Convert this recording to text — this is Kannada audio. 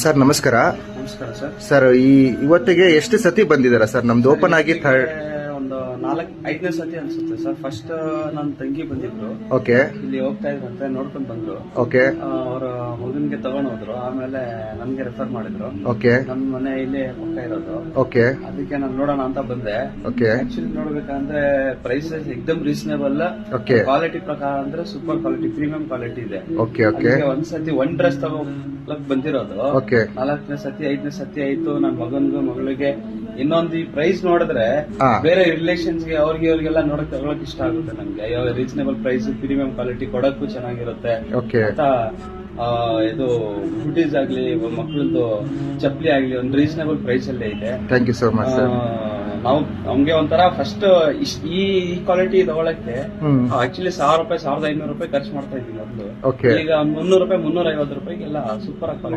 ಸರ್ ನಮಸ್ಕಾರ. ನಮಸ್ಕಾರ ಸರ್. ಸರ್ ಇವತ್ತಿಗೆ ಎಷ್ಟು ಸತಿ ಬಂದಿದ್ದೀರಾ ಸರ್? ನಮ್ದು ಓಪನ್ ಆಗಿ ಒಂದು 4-5ನೇ ಸತಿ ಅನ್ಸುತ್ತೆ ಸರ್. ಫಸ್ಟ್ ನನ್ನ ತಂಗಿ ಬಂದಿದ್ರು, ಓಕೆ ಇಲ್ಲಿ ಹೋಗ್ತಾ ಇದ್ರಂತೆ, ನೋಡ್ಕೊಂಡು ಬಂದ್ರು. ಓಕೆ ಅವ್ರ ಮಗನ್ಗೆ ತಗೊಂಡ್ ಹೋದ್ರು, ಆಮೇಲೆ ನನ್ಗೆ ರೆಫರ್ ಮಾಡಿದ್ರು. ಓಕೆ ನಮ್ ಮನೆ ಇಲ್ಲಿ ಪಕ್ಕ ಇರೋದು, ಓಕೆ ಅದಕ್ಕೆ ನಾನು ನೋಡೋಣ ಅಂತ ಬಂದೆ. ಓಕೆ ಆಕ್ಚುಲಿ ನೋಡ್ಬೇಕಂದ್ರೆ ಪ್ರೈಸಸ್ ಎಕ್ದಮ್ ರೀಸನೇಬಲ್, ಓಕೆ ಕ್ವಾಲಿಟಿ ಪ್ರಕಾರ ಅಂದ್ರೆ ಸೂಪರ್ ಕ್ವಾಲಿಟಿ, ಪ್ರೀಮಿಯಂ ಕ್ವಾಲಿಟಿ ಇದೆ. ಓಕೆ ಓಕೆ ಒಂದ್ಸತಿ ಒಂದ್ ಡ್ರೆಸ್ ತಗೋಕ್ ಬಂದಿರೋದು, ಓಕೆ 4ನೇ ಸತಿ 5ನೇ ಸತಿ ಆಯ್ತು. ನನ್ ಮಗನ್ಗೂ ಮಗಳಿಗೆ ಇನ್ನೊಂದು ಈ ಪ್ರೈಸ್ ನೋಡಿದ್ರೆ ಬೇರೆ ರಿಲೇಷನ್ಸ್ ಗೆ ಅವ್ರಿಗೆಲ್ಲ ನೋಡಕ್ ತಗೊಳಕ್ ಇಷ್ಟ ಆಗುತ್ತೆ ನಮ್ಗೆ. ರೀಸನೇಬಲ್ ಪ್ರೈಸ್, ಪ್ರೀಮಿಯಂ ಕ್ವಾಲಿಟಿ, ಕೊಡಕ್ಕೂ ಚೆನ್ನಾಗಿರುತ್ತೆ ಅಂತ. ಇದು ಹುಡೀಸ್ ಆಗ್ಲಿ, ಮಕ್ಕಳದ್ದು ಚಪ್ಪಲಿ ಆಗ್ಲಿ, ಒಂದು ರೀಸನೇಬಲ್ ಪ್ರೈಸ್ ಅಲ್ಲೇ ಇದೆ. Thank you so much sir. ನಾವು ನಮ್ಗೆ ಒಂಥರ ಫಸ್ಟ್ ಈ ಕ್ವಾಲಿಟಿ ತಗೊಳಕ್ಕೆ ಆಕ್ಚುಲಿ 1000 ರೂಪಾಯಿ 1500 ರೂಪಾಯಿ ಖರ್ಚು ಮಾಡ್ತಾ ಇದ್ವಿ ಮೊದಲು. ಈಗ 300 ರೂಪಾಯಿ 350 ರೂಪಾಯಿಗೆಲ್ಲ ಸೂಪರ್ ಆಗಿ